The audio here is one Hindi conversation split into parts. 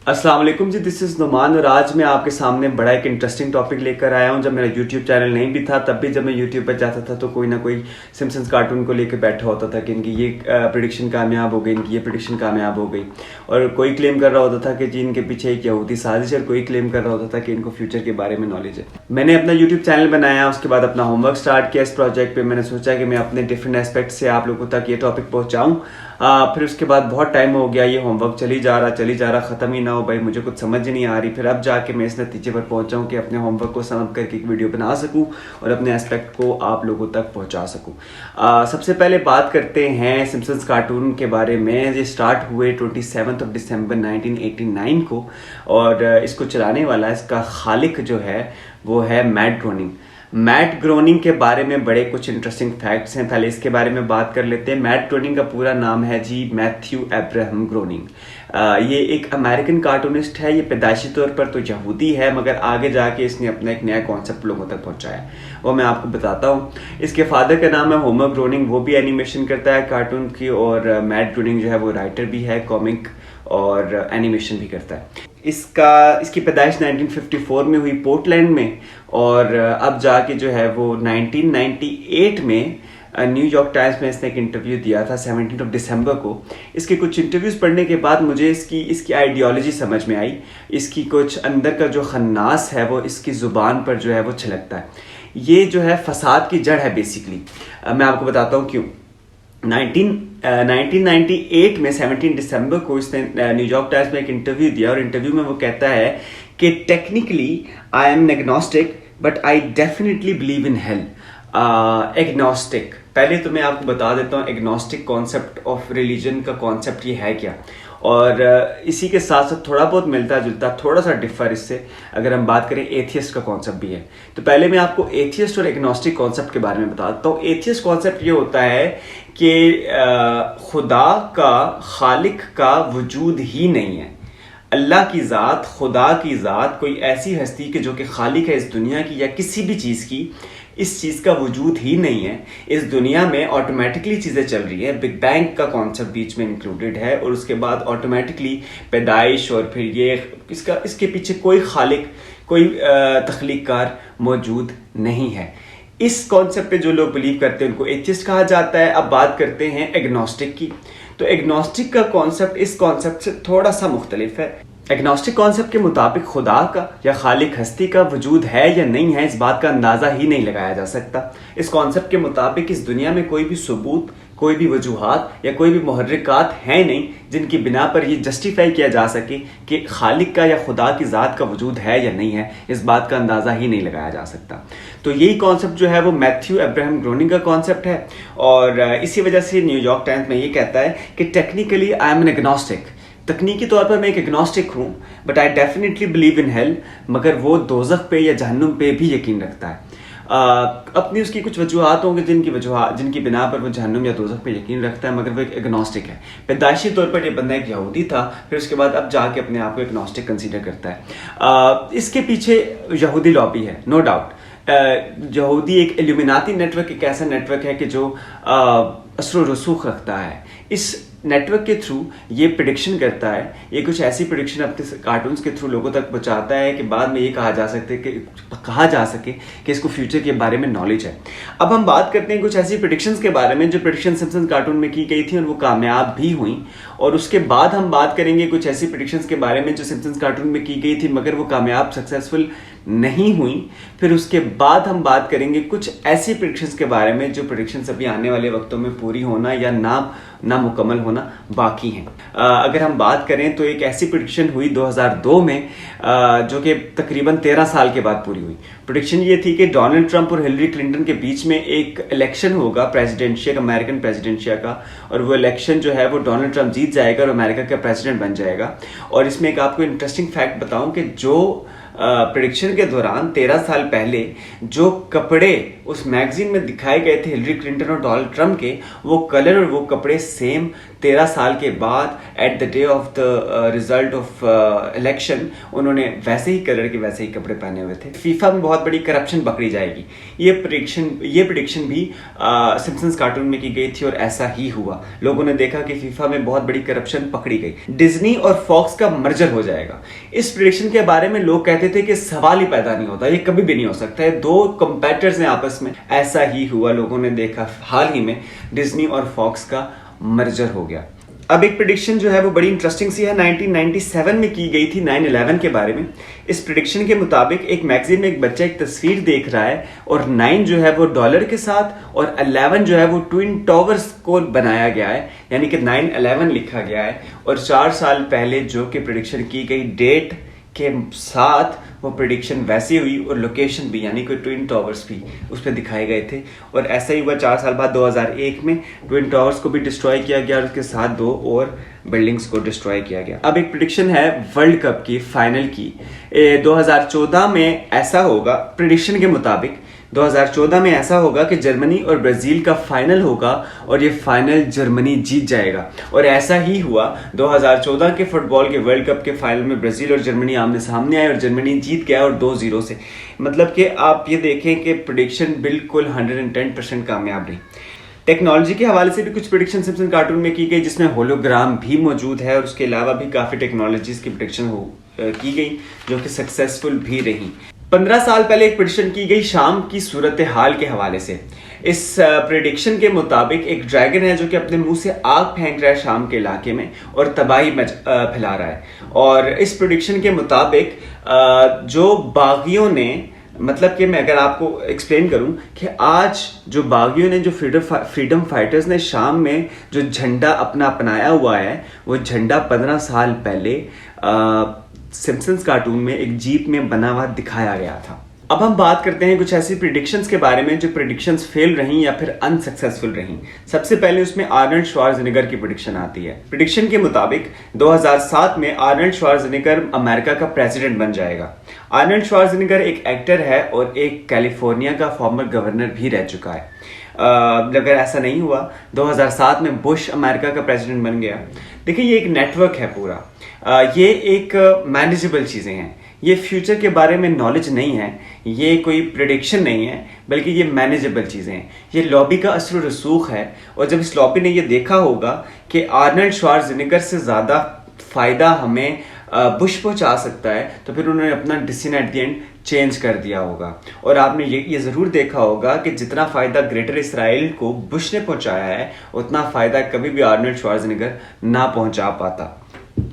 अस्सलाम वालेकुम जी, दिस इज़ नुमान और आज मैं आपके सामने बड़ा एक इंटरेस्टिंग टॉपिक लेकर आया हूँ। जब मेरा यूट्यूब चैनल नहीं भी था तब भी जब मैं यूट्यूब पर जाता था तो कोई ना कोई सिम्पसन्स कार्टून को लेकर बैठा होता था कि इनकी ये प्रेडिक्शन कामयाब हो गई, इनकी ये प्रेडिक्शन कामयाब हो गई। और कोई क्लेम कर रहा होता था कि जी इनके पीछे एक यहूदी साजिश है और कोई क्लेम कर रहा होता था कि इनको फ्यूचर के बारे में नॉलेज है। मैंने अपना यूट्यूब चैनल बनाया, उसके बाद अपना होमवर्क स्टार्ट किया इस प्रोजेक्ट पर। मैंने सोचा कि मैं अपने डिफरेंट एस्पेक्ट से आप लोगों तक ये टॉपिक पहुँचाऊँ। फिर उसके बाद बहुत टाइम हो गया, ये होमवर्क चली जा रहा ख़त्म ही ना हो भाई, मुझे कुछ समझ नहीं आ रही। फिर अब जाके मैं इस नतीजे पर पहुंचा हूँ कि अपने होमवर्क को समझ करके एक वीडियो बना सकूं और अपने एस्पेक्ट को आप लोगों तक पहुंचा सकूं। सबसे पहले बात करते हैं सिम्पसन्स कार्टून के बारे में। ये स्टार्ट हुए 27 दिसंबर 1989 को और इसको चलाने वाला इसका खालिक जो है वो है मैट ग्रोनिंग। मैट ग्रोनिंग के बारे में बड़े कुछ इंटरेस्टिंग फैक्ट्स हैं, पहले इसके बारे में बात कर लेते हैं। मैट ग्रोनिंग का पूरा नाम है जी मैथ्यू अब्राहम ग्रोनिंग। ये एक अमेरिकन कार्टूनिस्ट है। ये पैदाइशी तौर पर तो यहूदी है मगर आगे जाके इसने अपना एक नया कॉन्सेप्ट लोगों तक पहुंचाया, वो मैं आपको बताता हूँ। इसके फादर का नाम है होमर ग्रोनिंग, वो भी एनिमेशन करता है कार्टून की, और मैट ग्रोनिंग जो है वो राइटर भी है, कॉमिक और एनिमेशन भी करता है। इसकी पैदाइश 1954 में हुई पोर्टलैंड में, और अब जाके जो है वो 1998 में न्यूयॉर्क टाइम्स में इसने एक इंटरव्यू दिया था 17 दिसंबर को। इसके कुछ इंटरव्यूज़ पढ़ने के बाद मुझे इसकी आइडियोलॉजी समझ में आई। इसकी कुछ अंदर का जो खन्नास है वो इसकी ज़ुबान पर जो है वो छलकता है। ये जो है फसाद की जड़ है बेसिकली। मैं आपको बताता हूँ क्यों। 1998 में 17 दिसंबर को इसने न्यूयॉर्क टाइम्स में एक इंटरव्यू दिया और इंटरव्यू में वो कहता है कि technically I M agnostic but I definitely believe in hello. Agnostic, पहले तो मैं आपको बता देता हूँ एग्नोस्टिक कॉन्सेप्ट ऑफ रिलीजन का कॉन्सेप्ट ये है क्या, और इसी के साथ साथ थोड़ा बहुत मिलता जुलता, थोड़ा सा डिफर इससे अगर हम बात करें एथियस्ट का कॉन्सेप्ट भी है। तो पहले मैं आपको एथियस्ट और एग्नोस्टिक कॉन्सेप्ट के बारे में बता देता हूँ। एथियस्ट कॉन्सेप्ट ये होता है कि खुदा का, खालिक का वजूद ही नहीं है। अल्लाह की ज़ात, खुदा की ज़ात, कोई ऐसी हस्ती कि जो कि खालिक है इस दुनिया की या किसी भी चीज़ की, इस चीज़ का वजूद ही नहीं है। इस दुनिया में ऑटोमेटिकली चीज़ें चल रही है, बिग बैंग का कॉन्सेप्ट बीच में इंक्लूडेड है, और उसके बाद ऑटोमेटिकली पैदाइश, और फिर ये इसके पीछे कोई खालिक, कोई तख्लीक़कार मौजूद नहीं है। इस कॉन्सेप्ट पे जो लोग बिलीव करते हैं उनको एथियस्ट कहा जाता है। अब बात करते हैं एग्नोस्टिक की। तो एग्नोस्टिक का कॉन्सेप्ट इस कॉन्सेप्ट से थोड़ा सा मुख्तलिफ है। एग्नोस्टिक कॉन्सेप्ट के मुताबिक खुदा का या खालिक हस्ती का वजूद है या नहीं है, इस बात का अंदाज़ा ही नहीं लगाया जा सकता। इस कॉन्सेप्ट के मुताबिक इस दुनिया में कोई भी सबूत, कोई भी वजूहात या कोई भी मुहर्रिकात हैं नहीं जिनकी बिना पर यह जस्टिफाई किया जा सके कि खालिक का या खुदा की ज़ात का वजूद है या नहीं है। इस बात का अंदाज़ा ही नहीं लगाया जा सकता। तो यही कॉन्सेप्ट जो है वो मैथ्यू अब्राहम ग्रोनिंग का कॉन्सेप्ट है, और इसी वजह से न्यूयॉर्क टाइम्स में ये कहता है कि technically I am an agnostic. तकनीकी तौर पर मैं एक एग्नोस्टिक हूँ but I definitely believe in hell, मगर वो दोज़ख पे या जहन्नुम पे भी यकीन रखता है। अपनी उसकी कुछ वजूहात होंगे जिनकी बिना पर वो जहन्नुम या दोज़ख पे यकीन रखता है, मगर वो एक एग्नोस्टिक है। पैदाइशी तौर पर ये बंदा एक यहूदी था, फिर उसके बाद अब जाके अपने आप को एग्नोस्टिक कंसीडर करता है। इसके पीछे यहूदी लॉबी है, नो डाउट। यहूदी एक इल्यूमिनाती नेटवर्क एक ऐसा नेटवर्क है कि जो असर व रसूख रखता है। इस नेटवर्क के थ्रू ये प्रेडिक्शन करता है, ये कुछ ऐसी प्रेडिक्शन अपने कार्टून्स के थ्रू लोगों तक पहुंचाता है कि बाद में ये कहा जा सके कि इसको फ्यूचर के बारे में नॉलेज है। अब हम बात करते हैं कुछ ऐसी प्रेडिक्शंस के बारे में जो प्रेडिक्शन सिम्पसन्स कार्टून में की गई थी और वो कामयाब भी हुई, और उसके बाद हम बात करेंगे कुछ ऐसी प्रेडिक्शंस के बारे में जो सिम्पसन्स कार्टून में की गई थी मगर वो कामयाब, सक्सेसफुल नहीं हुई। फिर उसके बाद हम बात करेंगे कुछ ऐसी प्रेडिक्शंस के बारे में जो प्रेडिक्शंस अभी आने वाले वक्तों में पूरी होना या ना मुकम्मल होना बाकी हैं। अगर हम बात करें तो एक ऐसी प्रेडिक्शन हुई 2002 में जो कि तकरीबन 13 साल के बाद पूरी हुई। प्रेडिक्शन ये थी कि डोनाल्ड ट्रंप और हिलरी क्लिंटन के बीच में एक इलेक्शन होगा प्रेसिडेंशियल, अमेरिकन प्रेसिडेंशियल का, और वो इलेक्शन जो है वो डोनाल्ड ट्रंप जीत जाएगा और अमेरिका का प्रेसिडेंट बन जाएगा। और इसमें एक आपको इंटरेस्टिंग फैक्ट बताऊं कि जो प्रेडिक्शन के दौरान 13 साल पहले जो कपड़े उस मैगजीन में दिखाए गए थे हिलरी क्लिंटन और डोनाल्ड ट्रंप के, वो कलर और वो कपड़े सेम 13 साल के बाद at the day of the result of election उन्होंने वैसे ही कलर के वैसे ही कपड़े पहने हुए थे। फीफा में बहुत बड़ी करप्शन पकड़ी जाएगी, ये प्रिडिक्शन भी सिम्पसन्स कार्टून में की गई थी और ऐसा ही हुआ। लोगों ने देखा कि फीफा में बहुत बड़ी करप्शन पकड़ी गई। डिज्नी और फॉक्स का मर्जर हो जाएगा। इस प्रिडिक्शन के बारे में लोग कहते थे कि सवाल ही पैदा नहीं होता, ये कभी भी नहीं हो सकता है, दो कंपेटिटर्स हैं आपस में। ऐसा ही हुआ, लोगों ने देखा हाल ही में डिज्नी और फॉक्स का मर्जर हो गया। अब एक प्रिडिक्शन जो है वो बड़ी इंटरेस्टिंग सी है, 1997 में की गई थी 9/11 के बारे में। इस प्रिडिक्शन के मुताबिक एक मैगजीन में एक बच्चा एक तस्वीर देख रहा है और 9 जो है वो डॉलर के साथ और 11 जो है वो ट्विन टावर्स को बनाया गया है, यानी कि 9/11 लिखा गया है। और 4 साल पहले जो कि प्रिडिक्शन की गई डेट के साथ वो प्रिडिक्शन वैसी हुई और लोकेशन भी, यानी कि ट्विन टावर्स भी उस पर दिखाए गए थे। और ऐसा ही हुआ 4 साल बाद 2001 में ट्विन टावर्स को भी डिस्ट्रॉय किया गया और उसके साथ 2 और बिल्डिंग्स को डिस्ट्रॉय किया गया। अब एक प्रिडिक्शन है वर्ल्ड कप की फाइनल की। 2014 में ऐसा होगा, प्रिडिक्शन के मुताबिक 2014 में ऐसा होगा कि जर्मनी और ब्राजील का फाइनल होगा और ये फाइनल जर्मनी जीत जाएगा। और ऐसा ही हुआ, 2014 के फुटबॉल के वर्ल्ड कप के फाइनल में ब्राजील और जर्मनी आमने सामने आए और जर्मनी जीत गया और 2-0 से। मतलब कि आप ये देखें कि प्रिडिक्शन बिल्कुल 110% कामयाब रही। टेक्नोलॉजी के हवाले से भी कुछ प्रिडिक्शन सिम्पसन कार्टून में की गई, जिसमें होलोग्राम भी मौजूद है और उसके अलावा भी काफ़ी टेक्नोलॉजीज की प्रिडिक्शन की गई जो कि सक्सेसफुल भी रही। 15 साल पहले एक प्रिडिक्शन की गई शाम की सूरत हाल के हवाले से। इस प्रिडिक्शन के मुताबिक एक ड्रैगन है जो कि अपने मुंह से आग फेंक रहा है शाम के इलाके में और तबाही फैला रहा है। और इस प्रिडिक्शन के मुताबिक जो बागियों ने, मतलब कि मैं अगर आपको एक्सप्लेन करूं कि आज जो बागियों ने, जो फ्रीडम फाइटर्स ने शाम में जो झंडा अपना अपनाया हुआ है, वो झंडा 15 साल पहले सिम्पसन्स कार्टून में एक जीप में बना हुआ दिखाया गया था। अब हम बात करते हैं कुछ ऐसी प्रिडिक्शंस के बारे में जो प्रिडिक्शंस फेल रही या फिर अनसक्सेसफुल रही। सबसे पहले उसमें आर्नल्ड श्वार्ज़नेगर की प्रिडिक्शन आती है। प्रिडिक्शन के मुताबिक 2007 में आर्नल्ड श्वार्ज़नेगर अमेरिका का प्रेसिडेंट बन जाएगा। आर्नल्ड श्वार्ज़नेगर एक एक्टर है और एक कैलिफोर्निया का फॉर्मर गवर्नर भी रह चुका है। अगर ऐसा नहीं हुआ, 2007 में बुश अमेरिका का प्रेसिडेंट बन गया। देखिए, ये एक नेटवर्क है पूरा, ये एक मैनेजेबल चीज़ें हैं, ये फ्यूचर के बारे में नॉलेज नहीं है, ये कोई प्रिडिक्शन नहीं है, बल्कि ये मैनेजेबल चीज़ें हैं। ये लॉबी का असर रसूख है और जब इस लॉबी ने ये देखा होगा कि आर्नल्ड श्वार्ज़नेगर से ज़्यादा फ़ायदा हमें बुश पहुंचा सकता है, तो फिर उन्होंने अपना decision at the end change कर दिया होगा। और आपने ये ज़रूर देखा होगा कि जितना फ़ायदा ग्रेटर इसराइल को बुश ने पहुंचाया है, उतना फ़ायदा कभी भी आर्नल्ड श्वार्ज़नेगर ना पहुंचा पाता।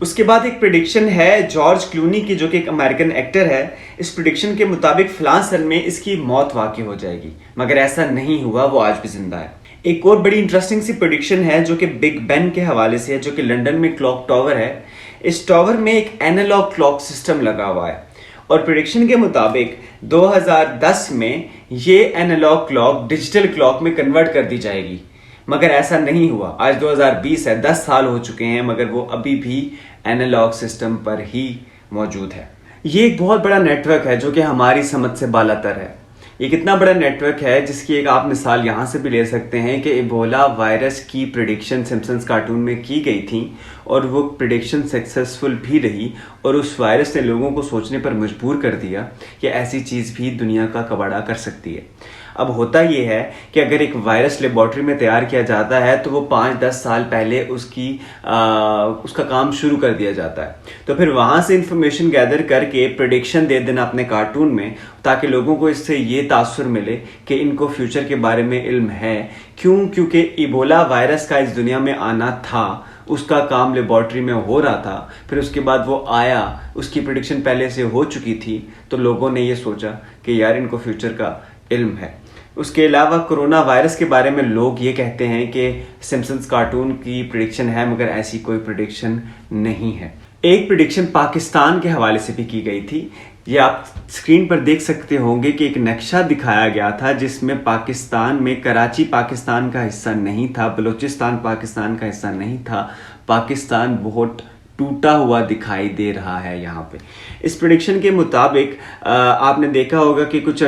उसके बाद एक प्रिडिक्शन है जॉर्ज क्लूनी की, जो कि एक अमेरिकन एक्टर है। इस प्रिडिक्शन के मुताबिक फलां सन में इसकी मौत वाक़ई हो जाएगी, मगर ऐसा नहीं हुआ, वो आज भी जिंदा है। एक और बड़ी इंटरेस्टिंग सी प्रिडिक्शन है जो कि बिग बेन के हवाले से है, जो कि लंदन में क्लॉक टावर है। इस टावर में एक एनालॉग क्लॉक सिस्टम लगा हुआ है और प्रिडिक्शन के मुताबिक 2010 में ये एनालॉग क्लॉक डिजिटल क्लॉक में कन्वर्ट कर दी जाएगी, मगर ऐसा नहीं हुआ। आज 2020 है, 10 साल हो चुके हैं, मगर वो अभी भी एनालॉग सिस्टम पर ही मौजूद है। ये एक बहुत बड़ा नेटवर्क है जो कि हमारी समझ से बालातर है। ये कितना बड़ा नेटवर्क है जिसकी एक आप मिसाल यहाँ से भी ले सकते हैं कि इबोला वायरस की प्रिडिक्शन सिम्पसन्स कार्टून में की गई थी और वो प्रिडिक्शन सक्सेसफुल भी रही और उस वायरस ने लोगों को सोचने पर मजबूर कर दिया कि ऐसी चीज़ भी दुनिया का कबाड़ा कर सकती है। अब होता ये है कि अगर एक वायरस लेबॉर्ट्री में तैयार किया जाता है तो वो 5-10 साल पहले उसका काम शुरू कर दिया जाता है, तो फिर वहाँ से इंफॉर्मेशन गैदर करके प्रिडिक्शन दे देना अपने कार्टून में, ताकि लोगों को इससे ये तासुर मिले कि इनको फ्यूचर के बारे में इल्म है। क्योंकि इबोला वायरस का इस दुनिया में आना था, उसका काम लेबॉर्ट्री में हो रहा था, फिर उसके बाद वो आया, उसकी प्रिडिक्शन पहले से हो चुकी थी, तो लोगों ने ये सोचा कि यार इनको फ्यूचर का इल्म है। उसके अलावा कोरोना वायरस के बारे में लोग ये कहते हैं कि सिम्पसन्स कार्टून की प्रिडिक्शन है, मगर ऐसी कोई प्रिडिक्शन नहीं है। एक प्रिडिक्शन पाकिस्तान के हवाले से भी की गई थी। ये आप स्क्रीन पर देख सकते होंगे कि एक नक्शा दिखाया गया था जिसमें पाकिस्तान में कराची पाकिस्तान का हिस्सा नहीं था, बलूचिस्तान पाकिस्तान का हिस्सा नहीं था, पाकिस्तान बहुत टूटा हुआ दिखाई दे रहा है यहाँ पे। इस प्रिडिक्शन के मुताबिक आपने देखा होगा कि कुछ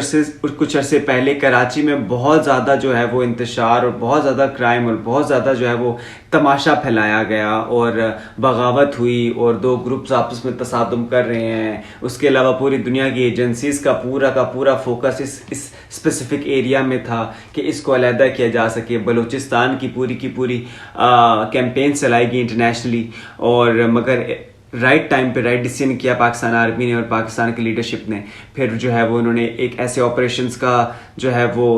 अरसे पहले कराची में बहुत ज़्यादा जो है वो इंतशार और बहुत ज़्यादा क्राइम और बहुत ज़्यादा जो है वो तमाशा फैलाया गया और बगावत हुई और दो ग्रुप्स आपस में तसादुम कर रहे हैं। उसके अलावा पूरी दुनिया की एजेंसीज का पूरा फोकस इस स्पेसिफिक एरिया में था कि इसको अलहदा किया जा सके। बलूचिस्तान की पूरी कैंपेन चलाई गई इंटरनेशनली, और मगर राइट टाइम पे राइट डिसीजन किया पाकिस्तान आर्मी ने और पाकिस्तान की लीडरशिप ने। फिर जो है वो उन्होंने एक ऐसे ऑपरेशंस का जो है वो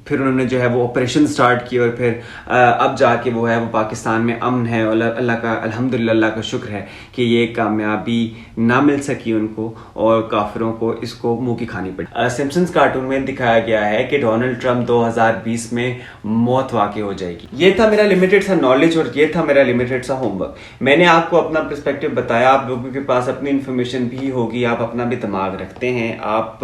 फिर उन्होंने जो है वो ऑपरेशन स्टार्ट किए, और फिर अब जाके वो है वो पाकिस्तान में अमन है। और अल्लाह का अल्हम्दुलिल्लाह अल्लाह का शुक्र है कि ये कामयाबी ना मिल सकी उनको और काफिरों को इसको मुंह की खानी पड़ी। सिम्पसन्स कार्टून में दिखाया गया है कि डोनाल्ड ट्रंप 2020 में मौत वाक़ई हो जाएगी। ये था मेरा लिमिटेड सा नॉलेज और ये था मेरा लिमिटेड सा होमवर्क। मैंने आपको अपना पर्सपेक्टिव बताया। आप लोगों के पास अपनी इन्फॉर्मेशन भी होगी, आप अपना भी दिमाग रखते हैं। आप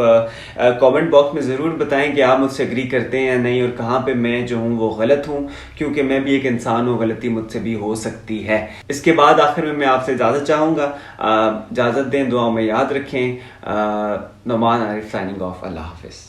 कमेंट बॉक्स में ज़रूर बताएं कि आप मुझसे एग्री करते हैं या नहीं, और कहाँ पे मैं जो हूँ वो गलत हूँ, क्योंकि मैं भी एक इंसान हूँ, गलती मुझसे भी हो सकती है। इसके बाद आखिर में मैं आपसे इजाज़त चाहूँगा। इजाज़त दें, दुआ में याद रखें। Numan Arif signing off. अल्लाह हाफिज़।